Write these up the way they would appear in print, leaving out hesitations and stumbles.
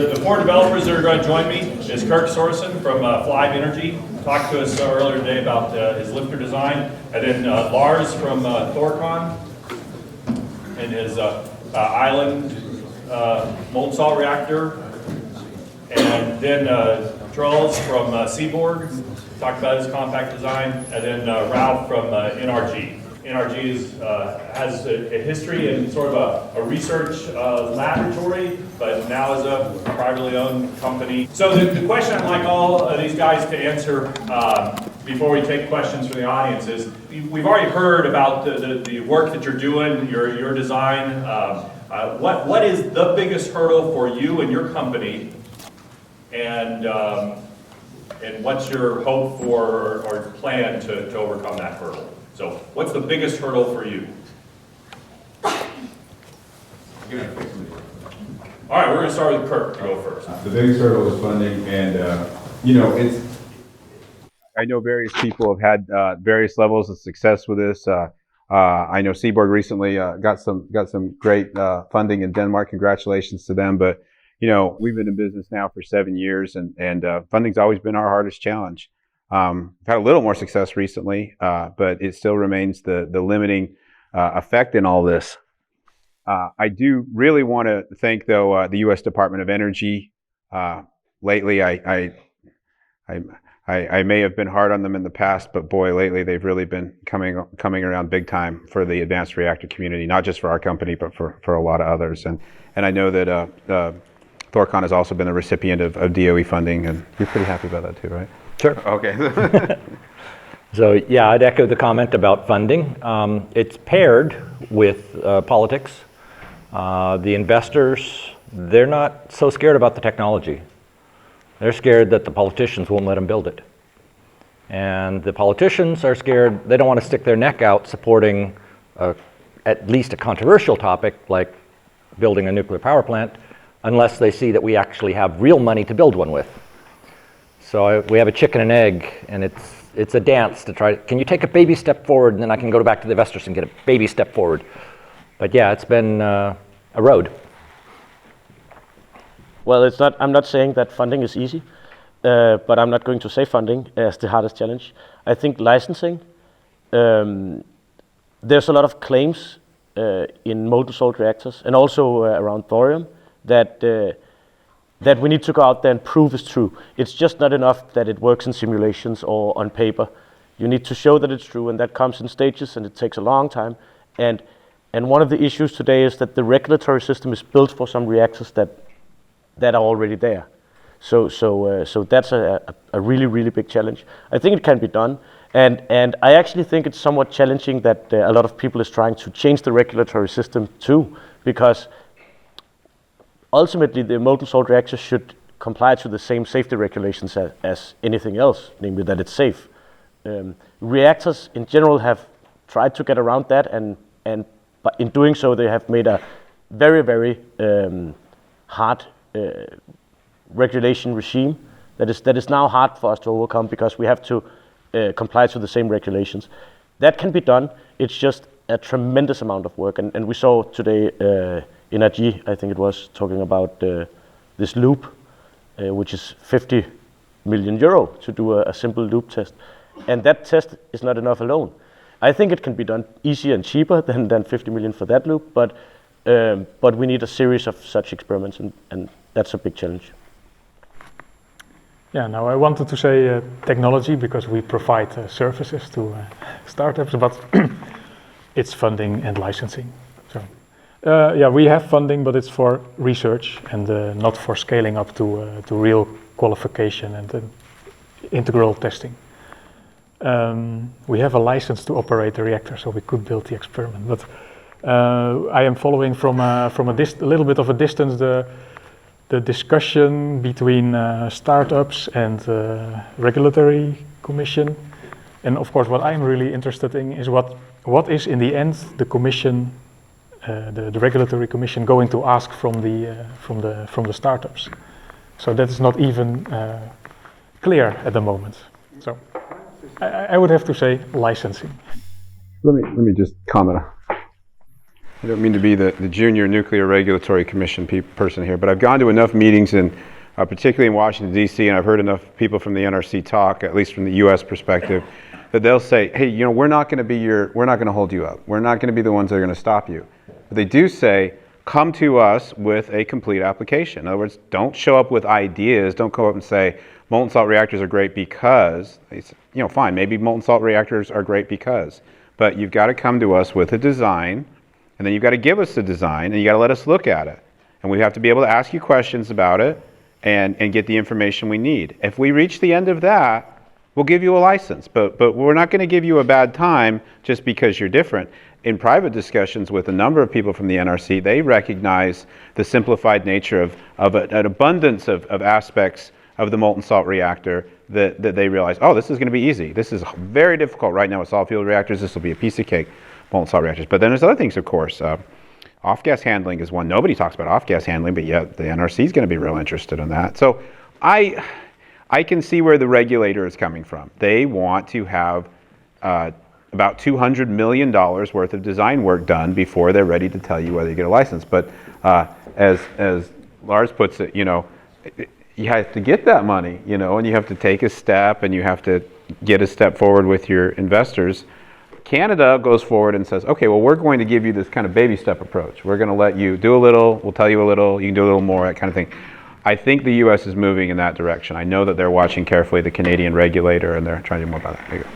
The four developers that are going to join me is Kirk Sorensen from Flive Energy. Talked to us earlier today about his lifter design. And then Lars from Thorium and his island Molten-Salt Reactor. And then Troels from Seaborg. Talked about his compact design. And then Ralph from NRG. NRG has a history in sort of a research laboratory, but now is a privately owned company. So the question I'd like all of these guys to answer before we take questions from the audience is, we've already heard about the work that you're doing, your design. What is the biggest hurdle for you and your company, and what's your hope for or plan to overcome that hurdle? So, what's the biggest hurdle for you? All right, we're going to start with Kirk to go first. The biggest hurdle is funding, and I know various people have had various levels of success with this. I know Seaborg recently got some great funding in Denmark. Congratulations to them. But we've been in business now for 7 years, and funding's always been our hardest challenge. We've had a little more success recently, but it still remains the limiting effect in all this. I do really want to thank, though, the U.S. Department of Energy. Lately, I may have been hard on them in the past, but boy, lately they've really been coming around big time for the advanced reactor community, not just for our company, but for a lot of others. And I know that Thorcon has also been a recipient of DOE funding, and you're pretty happy about that too, right? Sure. Okay. So yeah, I'd echo the comment about funding. It's paired with politics. The investors, they're not so scared about the technology. They're scared that the politicians won't let them build it. And the politicians are scared, they don't want to stick their neck out supporting at least a controversial topic like building a nuclear power plant unless they see that we actually have real money to build one with. So we have a chicken and egg, and it's a dance to try. Can you take a baby step forward, and then I can go back to the investors and get a baby step forward. But yeah, it's been a road. Well, it's not. I'm not saying that funding is easy, but I'm not going to say funding as the hardest challenge. I think licensing. There's a lot of claims in molten-salt reactors, and also around thorium, that we need to go out there and prove is true. It's just not enough that it works in simulations or on paper. You need to show that it's true, and that comes in stages, and it takes a long time. And one of the issues today is that the regulatory system is built for some reactors that are already there. So that's a really, really big challenge. I think it can be done, and I actually think it's somewhat challenging that a lot of people is trying to change the regulatory system too, because ultimately, the molten-salt reactor should comply to the same safety regulations as anything else, namely that it's safe. Reactors in general have tried to get around that, but in doing so, they have made a very, very hard regulation regime that is now hard for us to overcome because we have to comply to the same regulations. That can be done. It's just a tremendous amount of work, and we saw today NRG, I think it was, talking about this loop, which is 50 million euro to do a simple loop test. And that test is not enough alone. I think it can be done easier and cheaper than 50 million for that loop, but we need a series of such experiments, and that's a big challenge. Yeah, now I wanted to say technology because we provide services to startups, but it's funding and licensing. So. Yeah, we have funding, but it's for research and not for scaling up to real qualification and integral testing. We have a license to operate the reactor, so we could build the experiment. But I am following from a little bit of a distance the discussion between startups and regulatory commission, and of course, what I'm really interested in is what is in the end the commission. The regulatory commission going to ask from the startups, so that is not even clear at the moment. So I would have to say licensing. Let me just comment. I don't mean to be the junior Nuclear Regulatory Commission person here, but I've gone to enough meetings, particularly in Washington, D.C., and I've heard enough people from the NRC talk, at least from the U.S. perspective, that they'll say, hey, you know, we're not going to hold you up. We're not going to be the ones that are going to stop you. But they do say, come to us with a complete application. In other words, don't show up with ideas. Don't go up and say, molten salt reactors are great because, you know, fine, maybe molten salt reactors are great because, but you've got to come to us with a design, and then you've got to give us the design, and you got to let us look at it. And we have to be able to ask you questions about it and get the information we need. If we reach the end of that, we'll give you a license, but we're not going to give you a bad time just because you're different. In private discussions with a number of people from the NRC, they recognize the simplified nature of an abundance of aspects of the molten salt reactor that they realize, oh, this is going to be easy. This is very difficult right now with solid fuel reactors. This will be a piece of cake, molten salt reactors. But then there's other things, of course. Off-gas handling is one. Nobody talks about off-gas handling, but yet the NRC is going to be real interested in that. So I can see where the regulator is coming from. They want to have about $200 million worth of design work done before they're ready to tell you whether you get a license. But as Lars puts it, you know, you have to get that money, you know, and you have to take a step, and you have to get a step forward with your investors. Canada goes forward and says, okay, well, we're going to give you this kind of baby step approach. We're going to let you do a little, we'll tell you a little, you can do a little more, that kind of thing. I think the U.S. is moving in that direction. I know that they're watching carefully the Canadian regulator, and they're trying to do more about that. There you go.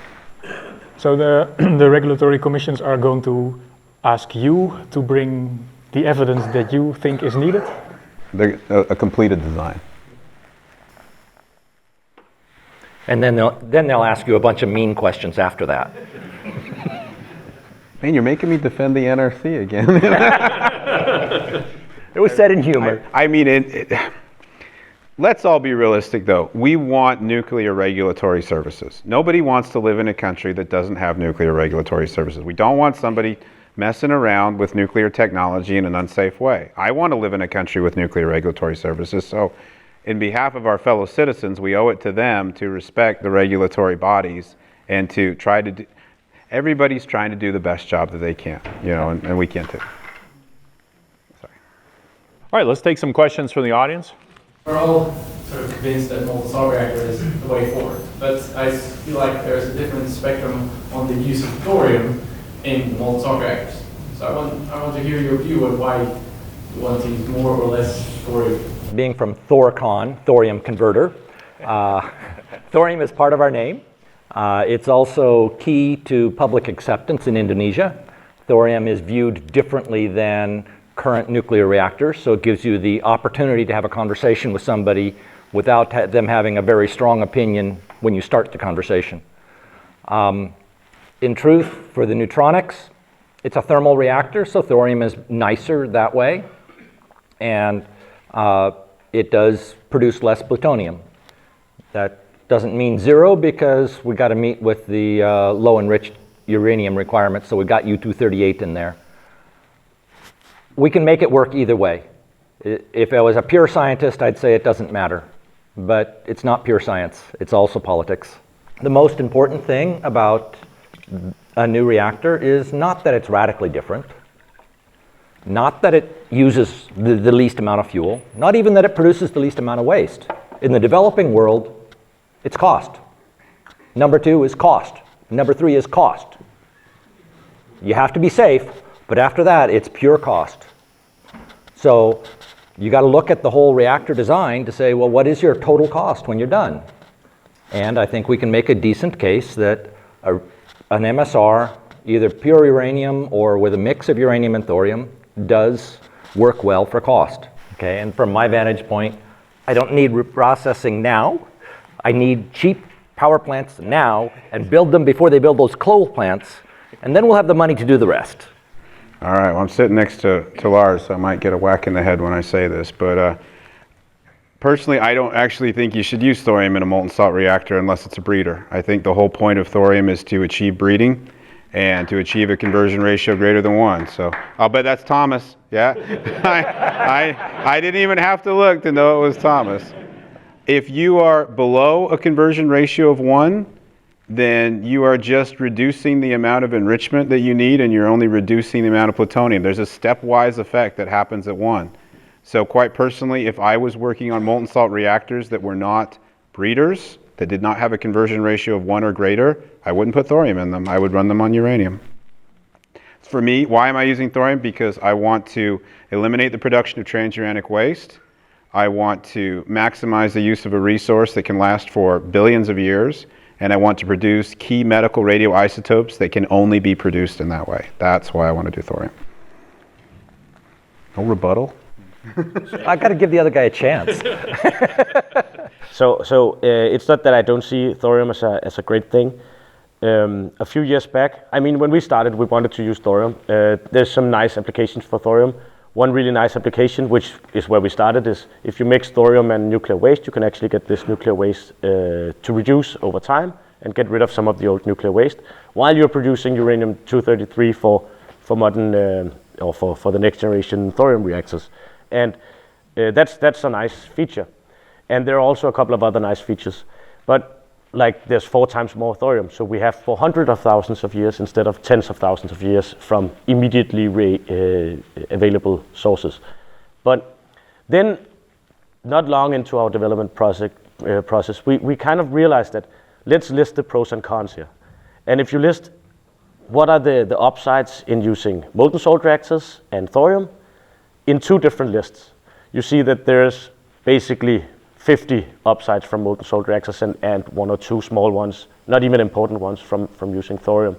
So the regulatory commissions are going to ask you to bring the evidence that you think is needed? A completed design. And then they'll ask you a bunch of mean questions after that. Man, you're making me defend the NRC again. It was said in humor. I mean, let's all be realistic, though. We want nuclear regulatory services. Nobody wants to live in a country that doesn't have nuclear regulatory services. We don't want somebody messing around with nuclear technology in an unsafe way. I want to live in a country with nuclear regulatory services. So in behalf of our fellow citizens, we owe it to them to respect the regulatory bodies and to try to do, everybody's trying to do the best job that they can, you know, and we can too. Sorry. All right, let's take some questions from the audience. We're all sort of convinced that molten salt reactor is the way forward, but I feel like there's a different spectrum on the use of thorium in molten salt reactors. So I want to hear your view on why you want to use more or less thorium. Being from Thorcon, thorium converter, thorium is part of our name. It's also key to public acceptance in Indonesia. Thorium is viewed differently than current nuclear reactors, so it gives you the opportunity to have a conversation with somebody without them having a very strong opinion when you start the conversation. In truth, for the neutronics, it's a thermal reactor, so thorium is nicer that way, and it does produce less plutonium. That doesn't mean zero, because we got to meet with the low enriched uranium requirements, so we got U-238 in there. We can make it work either way. If I was a pure scientist, I'd say it doesn't matter, but it's not pure science, it's also politics. The most important thing about a new reactor is not that it's radically different, not that it uses the least amount of fuel, not even that it produces the least amount of waste. In the developing world, it's cost. Number two is cost. Number three is cost. You have to be safe, but after that, it's pure cost. So you got to look at the whole reactor design to say, well, what is your total cost when you're done? And I think we can make a decent case that an MSR, either pure uranium or with a mix of uranium and thorium, does work well for cost. Okay, and from my vantage point, I don't need reprocessing now. I need cheap power plants now and build them before they build those coal plants, and then we'll have the money to do the rest. All right, well, I'm sitting next to Lars, so I might get a whack in the head when I say this, but personally, I don't actually think you should use thorium in a molten salt reactor unless it's a breeder. I think the whole point of thorium is to achieve breeding and to achieve a conversion ratio greater than 1. So I'll bet that's Thomas, yeah? I didn't even have to look to know it was Thomas. If you are below a conversion ratio of 1, then you are just reducing the amount of enrichment that you need, and you're only reducing the amount of plutonium. There's a stepwise effect that happens at one. So quite personally, if I was working on molten salt reactors that were not breeders, that did not have a conversion ratio of 1 or greater, I wouldn't put thorium in them. I would run them on uranium. For me, why am I using thorium? Because I want to eliminate the production of transuranic waste. I want to maximize the use of a resource that can last for billions of years. And I want to produce key medical radioisotopes that can only be produced in that way. That's why I want to do thorium. No rebuttal? I got to give the other guy a chance. So it's not that I don't see thorium as a great thing. A few years back, I mean, when we started, we wanted to use thorium. There's some nice applications for thorium. One really nice application, which is where we started, is if you mix thorium and nuclear waste, you can actually get this nuclear waste to reduce over time and get rid of some of the old nuclear waste, while you're producing uranium-233 for modern or for the next generation thorium reactors. And that's a nice feature. And there are also a couple of other nice features. But like there's 4 times more thorium, so we have 400 of thousands of years instead of tens of thousands of years from immediately available sources. But then, not long into our development process, we kind of realized that let's list the pros and cons here. And if you list what are the upsides in using molten salt reactors and thorium in 2 different lists, you see that there's basically 50 upsides from molten salt reactors and 1 or 2 small ones, not even important ones, from using thorium.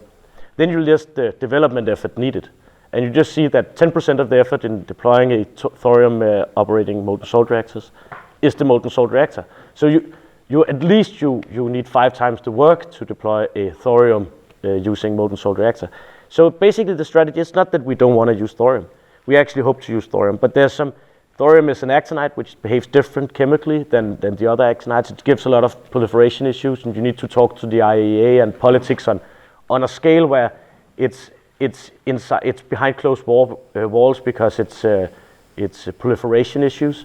Then you list the development effort needed, and you just see that 10% of the effort in deploying a thorium operating molten salt reactors is the molten salt reactor. So you at least you need 5 times the work to deploy a thorium using molten salt reactor. So basically the strategy is not that we don't want to use thorium. We actually hope to use thorium, but there's some thorium is an actinide which behaves different chemically than the other actinides. It gives a lot of proliferation issues, and you need to talk to the IAEA and politics on a scale where it's behind closed walls because it's proliferation issues.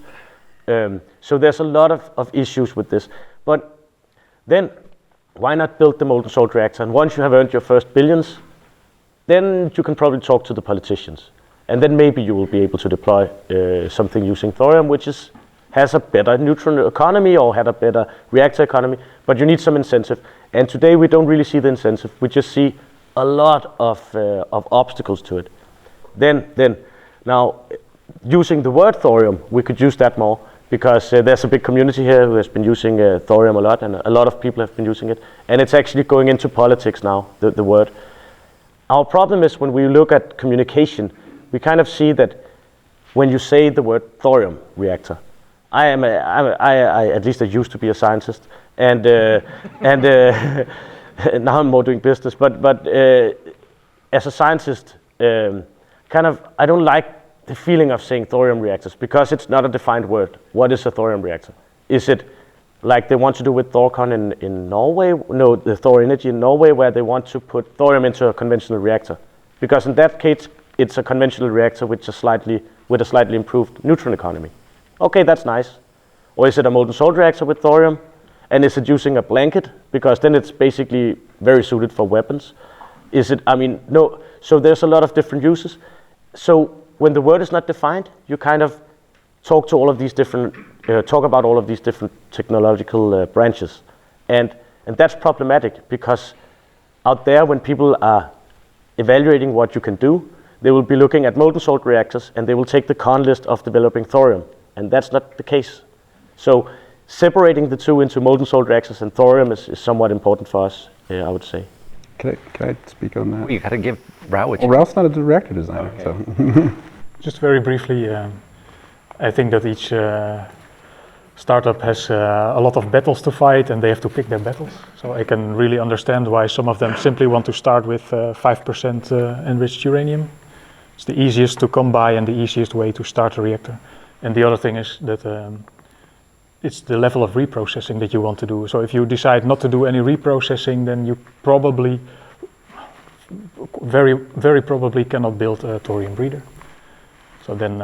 So there's a lot of issues with this. But then why not build the molten salt reactor? And once you have earned your first billions, then you can probably talk to the politicians. And then maybe you will be able to deploy something using thorium, which has a better neutron economy or had a better reactor economy, but you need some incentive. And today we don't really see the incentive. We just see a lot of obstacles to it. Then now, using the word thorium, we could use that more because there's a big community here who has been using thorium a lot, and a lot of people have been using it. And it's actually going into politics now, the word. Our problem is when we look at communication, we kind of see that when you say the word thorium reactor, I at least I used to be a scientist, and now I'm more doing business. But as a scientist, kind of I don't like the feeling of saying thorium reactors because it's not a defined word. What is a thorium reactor? Is it like they want to do with Thorcon in Norway? No, the Thor Energy in Norway, where they want to put thorium into a conventional reactor, because in that case, it's a conventional reactor with a slightly improved neutron economy. Okay, that's nice. Or is it a molten salt reactor with thorium? And is it using a blanket? Because then it's basically very suited for weapons. Is it, I mean, no. So there's a lot of different uses. So when the word is not defined, you kind of talk to all of these different, talk about all of these different technological branches. And that's problematic because out there when people are evaluating what you can do, they will be looking at molten salt reactors and they will take the con list of developing thorium. And that's not the case. So separating the 2 into molten salt reactors and thorium is somewhat important for us, I would say. Can I speak on that? You got to give Rao Well, Ralph's not a reactor designer, Okay. so. Just very briefly, I think that each startup has a lot of battles to fight, and they have to pick their battles. So I can really understand why some of them simply want to start with 5% enriched uranium. It's the easiest to come by and the easiest way to start a reactor. And the other thing is that it's the level of reprocessing that you want to do. So if you decide not to do any reprocessing, then you probably, very, very probably cannot build a thorium breeder. So then...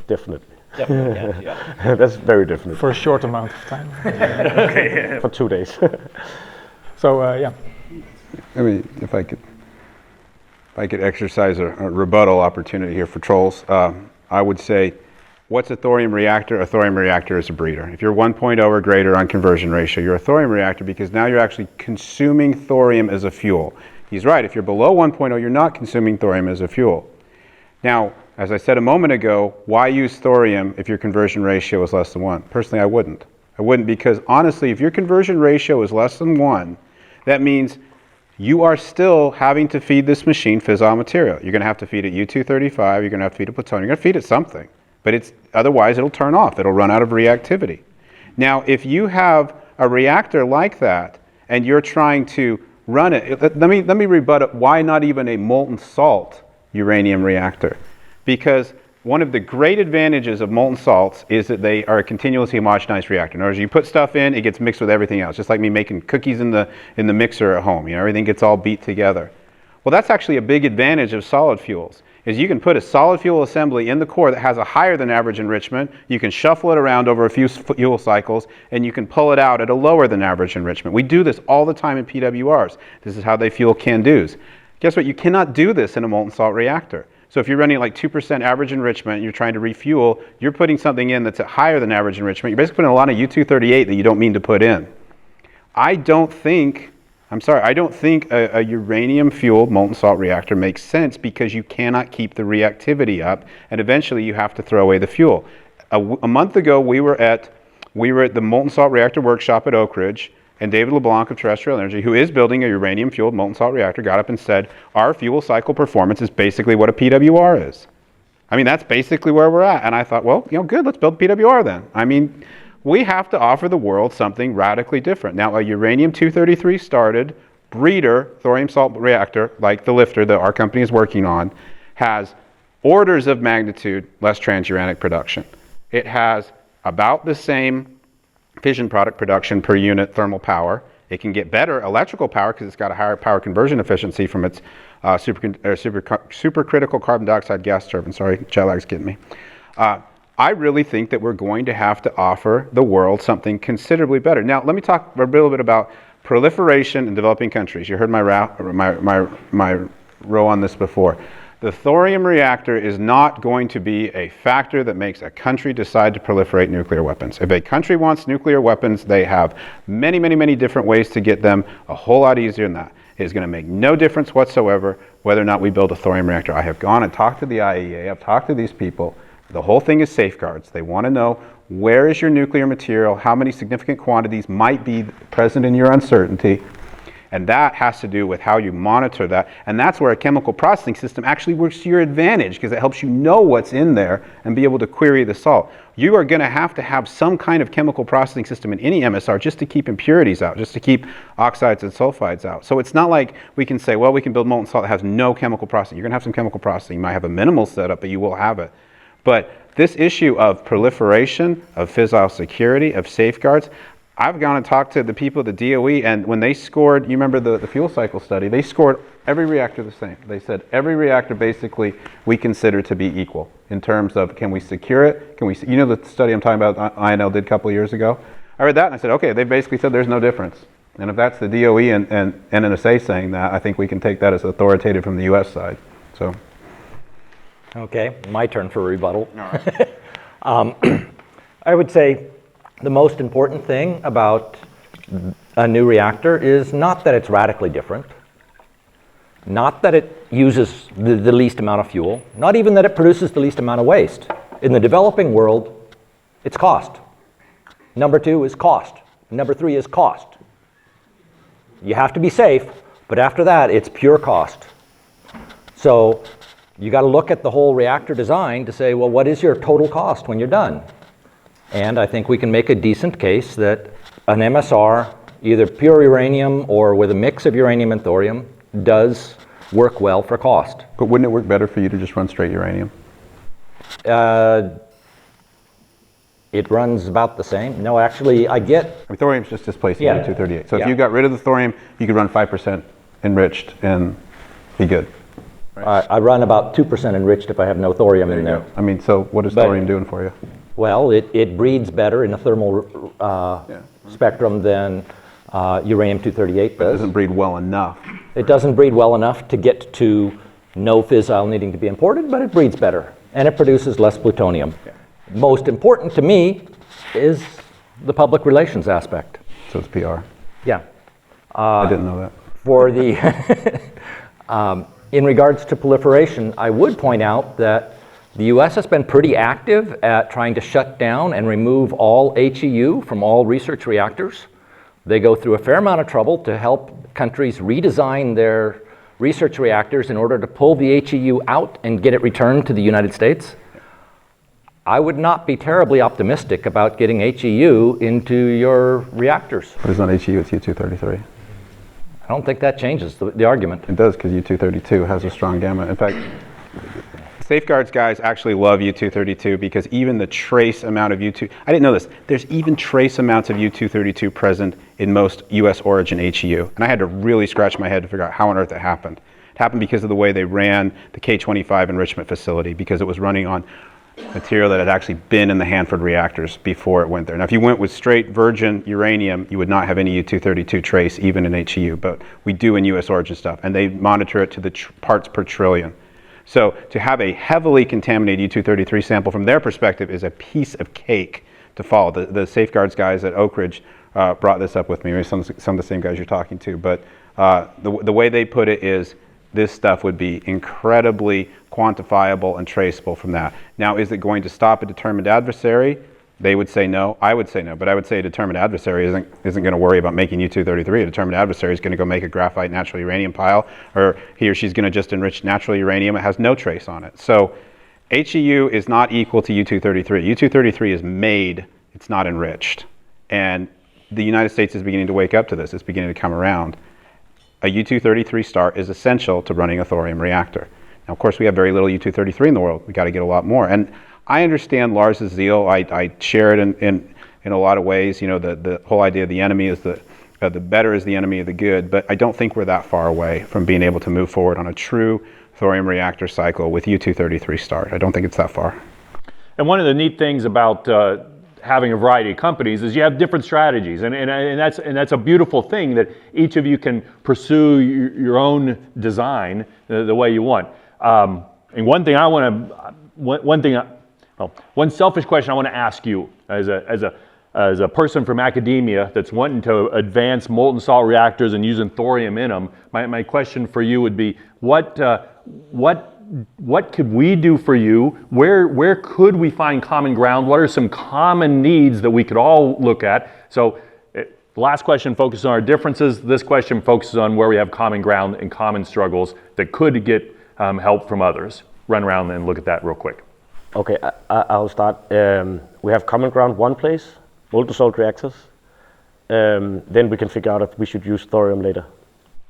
Definitely. Definitely, yeah. That's very definite. For a short amount of time. For 2 days. So yeah. I mean, if I could exercise a rebuttal opportunity here for Troels, I would say, what's a thorium reactor? A thorium reactor is a breeder. If you're 1.0 or greater on conversion ratio, you're a thorium reactor because now you're actually consuming thorium as a fuel. He's right, if you're below 1.0, you're not consuming thorium as a fuel. Now, as I said a moment ago, why use thorium if your conversion ratio is less than 1? Personally, I wouldn't. I wouldn't because honestly, if your conversion ratio is less than 1, that means you are still having to feed this machine fissile material. You're going to have to feed it U-235, you're going to have to feed it plutonium, you're going to feed it something. But otherwise it'll turn off, it'll run out of reactivity. Now, if you have a reactor like that and you're trying to run it, let me rebut it, why not even a molten salt uranium reactor? Because one of the great advantages of molten salts is that they are a continuously homogenized reactor. In other words, you put stuff in, it gets mixed with everything else, just like me making cookies in the mixer at home. You know, everything gets all beat together. Well, that's actually a big advantage of solid fuels, is you can put a solid fuel assembly in the core that has a higher than average enrichment, you can shuffle it around over a few fuel cycles, and you can pull it out at a lower than average enrichment. We do this all the time in PWRs. This is how they fuel can-dos. Guess what? You cannot do this in a molten salt reactor. So if you're running like 2% average enrichment and you're trying to refuel, you're putting something in that's at higher than average enrichment. You're basically putting a lot of U-238 that you don't mean to put in. I don't think a uranium-fueled molten salt reactor makes sense because you cannot keep the reactivity up, and eventually you have to throw away the fuel. A month ago, we were at the Molten Salt Reactor Workshop at Oak Ridge, and David LeBlanc of Terrestrial Energy, who is building a uranium-fueled molten salt reactor, got up and said, our fuel cycle performance is basically what a PWR is. I mean, that's basically where we're at. And I thought, well, good, let's build PWR then. I mean, we have to offer the world something radically different. Now, a uranium-233 started breeder thorium salt reactor, like the lifter that our company is working on, has orders of magnitude less transuranic production. It has about the same fission product production per unit thermal power. It can get better electrical power because it's got a higher power conversion efficiency from its supercritical carbon dioxide gas turbine. Sorry, jet lag's getting me. I really think that we're going to have to offer the world something considerably better. Now, let me talk a little bit about proliferation in developing countries. You heard my row on this before. The thorium reactor is not going to be a factor that makes a country decide to proliferate nuclear weapons. If a country wants nuclear weapons, they have many, many, many different ways to get them, a whole lot easier than that. It is going to make no difference whatsoever whether or not we build a thorium reactor. I have gone and talked to the IAEA, I've talked to these people. The whole thing is safeguards. They want to know where is your nuclear material, how many significant quantities might be present in your uncertainty. And that has to do with how you monitor that. And that's where a chemical processing system actually works to your advantage because it helps you know what's in there and be able to query the salt. You are going to have some kind of chemical processing system in any MSR just to keep impurities out, just to keep oxides and sulfides out. So it's not like we can say, well, we can build molten salt that has no chemical processing. You're going to have some chemical processing. You might have a minimal setup, but you will have it. But this issue of proliferation, of fissile security, of safeguards, I've gone and talked to the people at the DOE, and when they scored, you remember the fuel cycle study, they scored every reactor the same. They said every reactor basically we consider to be equal in terms of can we secure it? You know the study I'm talking about INL did a couple of years ago? I read that and I said, okay, they basically said there's no difference. And if that's the DOE and NNSA saying that, I think we can take that as authoritative from the US side. So. Okay, my turn for rebuttal. All right. I would say the most important thing about a new reactor is not that it's radically different, not that it uses the least amount of fuel, not even that it produces the least amount of waste. In the developing world, it's cost. Number 2 is cost. Number 3 is cost. You have to be safe, but after that, it's pure cost. So you got to look at the whole reactor design to say, well, what is your total cost when you're done? And I think we can make a decent case that an MSR, either pure uranium or with a mix of uranium and thorium, does work well for cost. But wouldn't it work better for you to just run straight uranium? It runs about the same. No, actually, I get... I mean, thorium's just displacing Yeah. U-238. So Yeah. if you got rid of the thorium, you could run 5% enriched and be good. I run about 2% enriched if I have no thorium in there. I mean, so what is But- thorium doing for you? Well, it breeds better in a thermal spectrum than Uranium-238 It does. doesn't breed well enough. It doesn't breed well enough to get to no fissile needing to be imported, but it breeds better, and it produces less plutonium. Most important to me is the public relations aspect. So it's PR. Yeah. I didn't know that. For the, in regards to proliferation, I would point out that the US has been pretty active at trying to shut down and remove all HEU from all research reactors. They go through a fair amount of trouble to help countries redesign their research reactors in order to pull the HEU out and get it returned to the United States. I would not be terribly optimistic about getting HEU into your reactors. But it's not HEU, it's U-233. I don't think that changes the argument. It does, because U-232 has a strong gamma. In fact, safeguards guys actually love U-232 because even the trace amount of U-2, I didn't know this, there's even trace amounts of U-232 present in most US origin HEU. And I had to really scratch my head to figure out how on earth it happened. It happened because of the way they ran the K-25 enrichment facility, because it was running on material that had actually been in the Hanford reactors before it went there. Now, if you went with straight virgin uranium, you would not have any U-232 trace, even in HEU, but we do in US origin stuff, and they monitor it to the parts per trillion. So to have a heavily contaminated U-233 sample from their perspective is a piece of cake to follow. The safeguards guys at Oak Ridge brought this up with me, maybe some of the same guys you're talking to, but the way they put it is this stuff would be incredibly quantifiable and traceable from that. Now, is it going to stop a determined adversary? They would say no. I would say no, but I would say a determined adversary isn't going to worry about making U-233. A determined adversary is going to go make a graphite natural uranium pile, or he or she's going to just enrich natural uranium. It has no trace on it. So HEU is not equal to U-233. U-233 is made, it's not enriched. And the United States is beginning to wake up to this. It's beginning to come around. A U-233 start is essential to running a thorium reactor. Now, of course, we have very little U-233 in the world. We got to get a lot more. And I understand Lars's zeal. I share it in a lot of ways. You know, the whole idea of the enemy is the better is the enemy of the good. But I don't think we're that far away from being able to move forward on a true thorium reactor cycle with U-233 start. I don't think it's that far. And one of the neat things about having a variety of companies is you have different strategies, and that's a beautiful thing, that each of you can pursue your own design the way you want. And one selfish question I want to ask you as a person from academia that's wanting to advance molten salt reactors and using thorium in them. My question for you would be, what could we do for you? Where could we find common ground? What are some common needs that we could all look at? So the last question focuses on our differences. This question focuses on where we have common ground and common struggles that could get help from others. Run around and look at that real quick. Okay, I'll start. We have common ground one place, molten-salt reactors. Then we can figure out if we should use thorium later.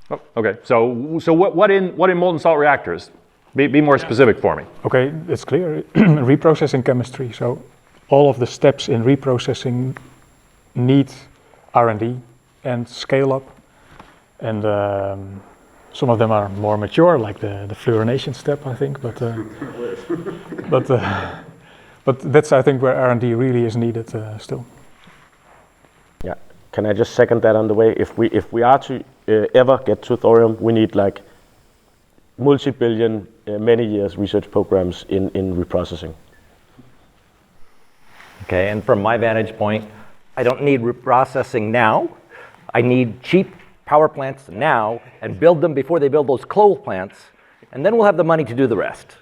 Oh, okay, so what in molten-salt reactors? Be more specific for me. Okay, it's clear. Reprocessing chemistry. So all of the steps in reprocessing need R&D and scale up. And some of them are more mature, like the fluorination step, I think. But that's, I think, where R&D really is needed still. Yeah. Can I just second that on the way? If we are to ever get to thorium, we need like multi-billion, many years research programs in reprocessing. Okay, and from my vantage point, I don't need reprocessing now. I need cheap power plants now, and build them before they build those coal plants, and then we'll have the money to do the rest.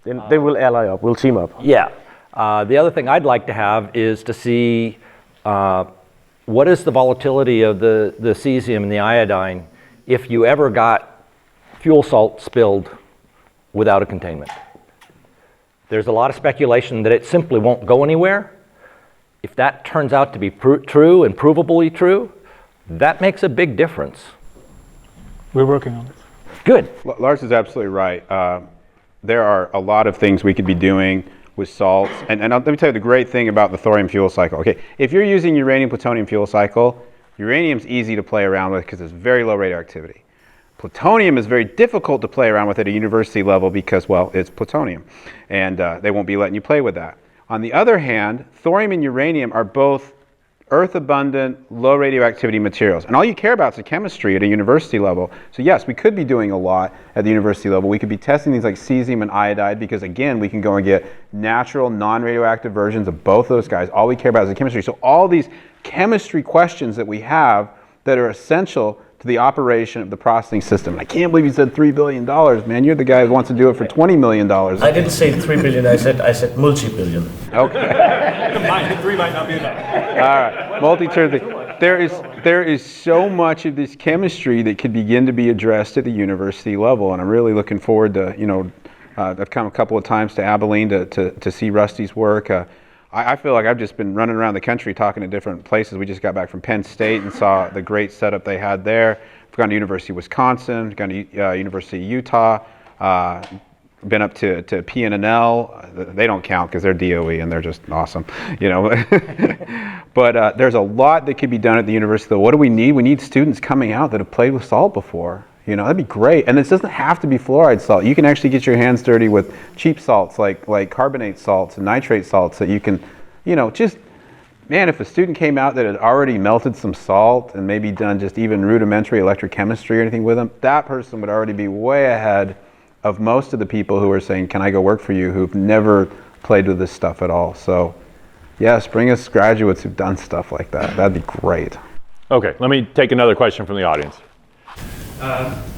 Then they will ally up, we'll team up. Yeah. The other thing I'd like to have is to see what is the volatility of the cesium and the iodine if you ever got fuel salt spilled without a containment. There's a lot of speculation that it simply won't go anywhere. If that turns out to be true and provably true, that makes a big difference. We're working on it. Good. Lars is absolutely right. There are a lot of things we could be doing with salts. And let me tell you the great thing about the thorium fuel cycle. Okay, if you're using uranium-plutonium fuel cycle, uranium's easy to play around with because it's very low radioactivity. Plutonium is very difficult to play around with at a university level because, well, it's plutonium. And they won't be letting you play with that. On the other hand, thorium and uranium are both earth-abundant, low radioactivity materials. And all you care about is the chemistry at a university level. So yes, we could be doing a lot at the university level. We could be testing things like cesium and iodide because, again, we can go and get natural, non-radioactive versions of both those guys. All we care about is the chemistry. So all these chemistry questions that we have that are essential to the operation of the processing system. I can't believe you said $3 billion, man. You're the guy who wants to do it for $20 million. I didn't say 3 billion, I said multi-billion. Okay. Three might not be enough. All right. Multi-turn thing. There is so much of this chemistry that could begin to be addressed at the university level, and I'm really looking forward to, I've come a couple of times to Abilene to see Rusty's work. I feel like I've just been running around the country talking to different places. We just got back from Penn State and saw the great setup they had there. We've gone to University of Wisconsin, gone to University of Utah, been up to PNNL. They don't count because they're DOE and they're just awesome, But there's a lot that could be done at the university. Though. What do we need? We need students coming out that have played with salt before. That'd be great. And this doesn't have to be fluoride salt. You can actually get your hands dirty with cheap salts like carbonate salts and nitrate salts that you can, if a student came out that had already melted some salt and maybe done just even rudimentary electrochemistry or anything with them, that person would already be way ahead of most of the people who are saying, can I go work for you, who've never played with this stuff at all. So yes, bring us graduates who've done stuff like that. That'd be great. Okay, let me take another question from the audience.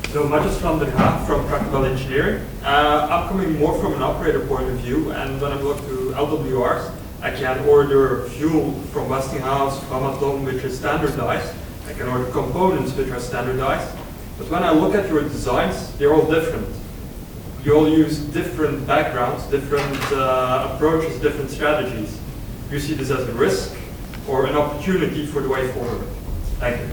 So Matthias van der Haag from Practical Engineering. I'm coming more from an operator point of view, and when I look to LWRs, I can order fuel from Westinghouse, Framatome, which is standardized. I can order components which are standardized. But when I look at your designs, they're all different. You all use different backgrounds, different approaches, different strategies. Do you see this as a risk or an opportunity for the way forward? Thank you.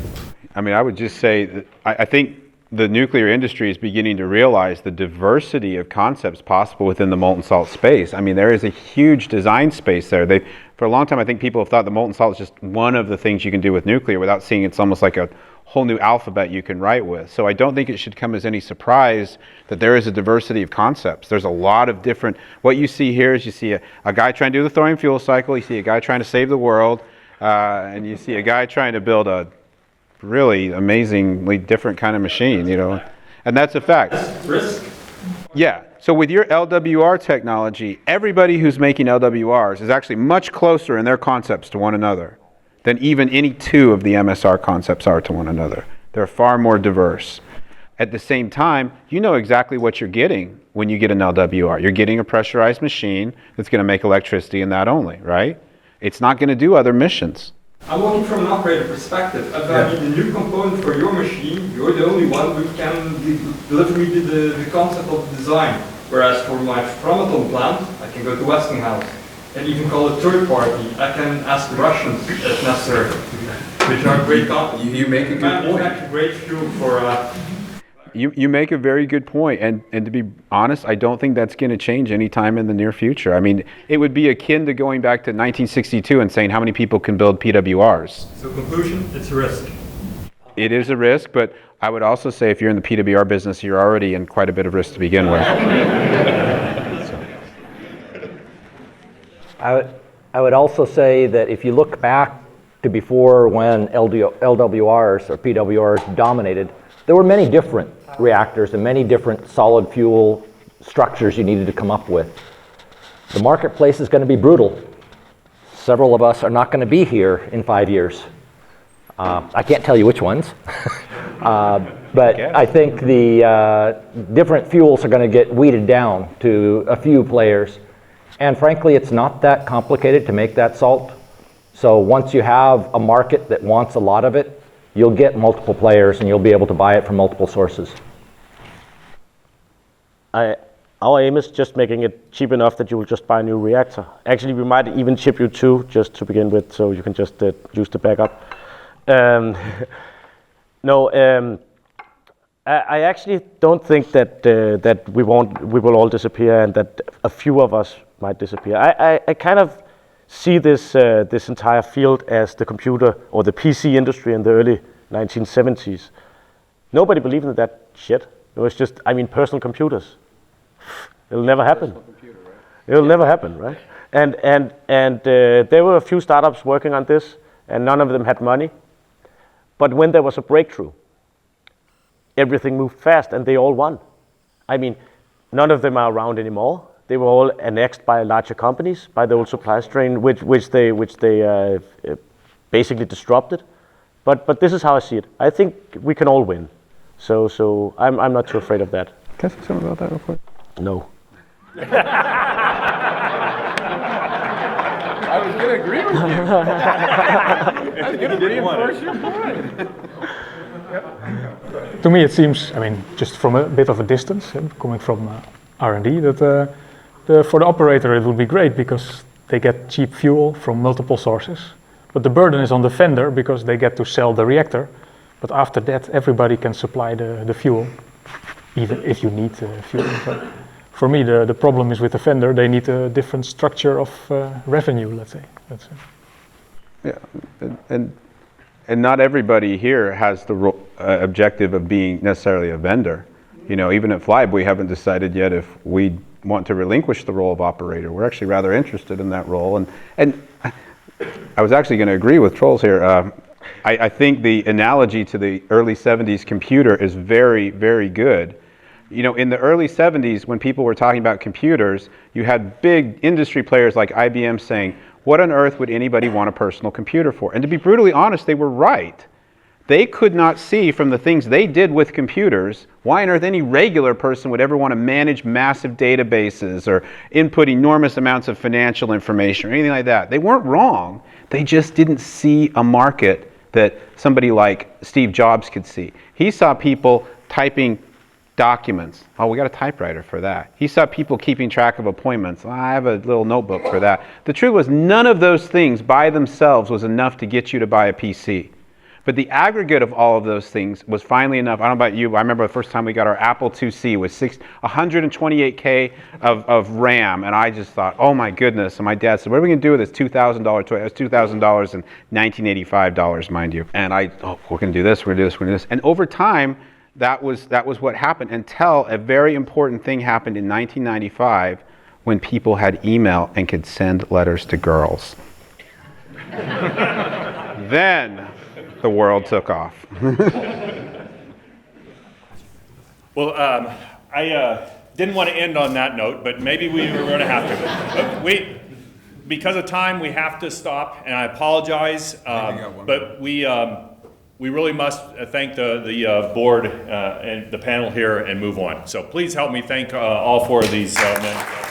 I would just say that I think the nuclear industry is beginning to realize the diversity of concepts possible within the molten salt space. There is a huge design space there. For a long time, I think people have thought the molten salt is just one of the things you can do with nuclear without seeing it's almost like a whole new alphabet you can write with. So I don't think it should come as any surprise that there is a diversity of concepts. There's a lot of different, what you see here is you see a guy trying to do the thorium fuel cycle, you see a guy trying to save the world, and you see a guy trying to build a really amazingly different kind of machine, and that's a fact. Risk? Yeah, so with your LWR technology, everybody who's making LWRs is actually much closer in their concepts to one another than even any two of the MSR concepts are to one another. They're far more diverse. At the same time, you know exactly what you're getting when you get an LWR. You're getting a pressurized machine that's going to make electricity and that only, right? It's not going to do other missions. I'm looking from an operator perspective. If I need a new component for your machine, you're the only one who can deliver me the concept of the design. Whereas for my Framatome plant, I can go to Westinghouse and even call it third party. I can ask the Russians if necessary, which are great companies. You make a good point. Great fuel for. You make a very good point, and to be honest, I don't think that's going to change anytime in the near future. It would be akin to going back to 1962 and saying how many people can build PWRs. So conclusion, it's a risk. It is a risk, but I would also say if you're in the PWR business, you're already in quite a bit of risk to begin with. I would also say that if you look back to before when LWRs or PWRs dominated, there were many different reactors and many different solid fuel structures you needed to come up with. The marketplace is going to be brutal. Several of us are not going to be here in 5 years. I can't tell you which ones, but I think the different fuels are going to get weeded down to a few players. And frankly, it's not that complicated to make that salt. So once you have a market that wants a lot of it, you'll get multiple players and you'll be able to buy it from multiple sources. Our aim is just making it cheap enough that you will just buy a new reactor. Actually, we might even ship you two just to begin with, so you can just use the backup. I actually don't think that we will all disappear and that a few of us might disappear. I kind of see this entire field as the computer or the PC industry in the early 1970s. Nobody believed in that shit. It was just, personal computers. It'll never happen. It'll never happen, right? And there were a few startups working on this. and none of them had money. But when there was a breakthrough, everything moved fast and they all won. I mean, none of them are around anymore. They were all annexed by larger companies, by the old supply chain, which they basically disrupted. But this is how I see it. I think we can all win. So I'm not too afraid of that. Can I say something about that real quick? No. I was going to agree with you. I was going to reinforce your point. To me, it seems, I mean, just from a bit of a distance, coming from R&D, that for the operator it would be great because they get cheap fuel from multiple sources. But the burden is on the vendor because they get to sell the reactor. But after that, everybody can supply the fuel, even if you need fuel. So for me, the problem is with the vendor. They need a different structure of revenue, let's say. Yeah, and not everybody here has the objective of being necessarily a vendor. You know, even at Flybe, we haven't decided yet if we want to relinquish the role of operator. We're actually rather interested in that role. And I was actually going to agree with Troels here. I think the analogy to the early 70s computer is very, very good. You know, in the early 70s, when people were talking about computers, you had big industry players like IBM saying, what on earth would anybody want a personal computer for? And to be brutally honest, they were right. They could not see from the things they did with computers why on earth any regular person would ever want to manage massive databases or input enormous amounts of financial information or anything like that. They weren't wrong. They just didn't see a market that somebody like Steve Jobs could see. He saw people typing documents. Oh, we got a typewriter for that. He saw people keeping track of appointments. Oh, I have a little notebook for that. The truth was none of those things by themselves was enough to get you to buy a PC. But the aggregate of all of those things was finally enough. I don't know about you, but I remember the first time we got our Apple IIc with 128K of RAM, and I just thought, oh my goodness. And my dad said, what are we going to do with this $2,000 toy? It was $2,000 in 1985, mind you. And we're going to do this, we're going to do this, we're going to do this. And over time, that was what happened until a very important thing happened in 1995 when people had email and could send letters to girls. Then the world took off. Well, I didn't want to end on that note, but maybe we were going to have to. Because of time, we have to stop, and I apologize. But we really must thank the board and the panel here and move on. So please help me thank all four of these men.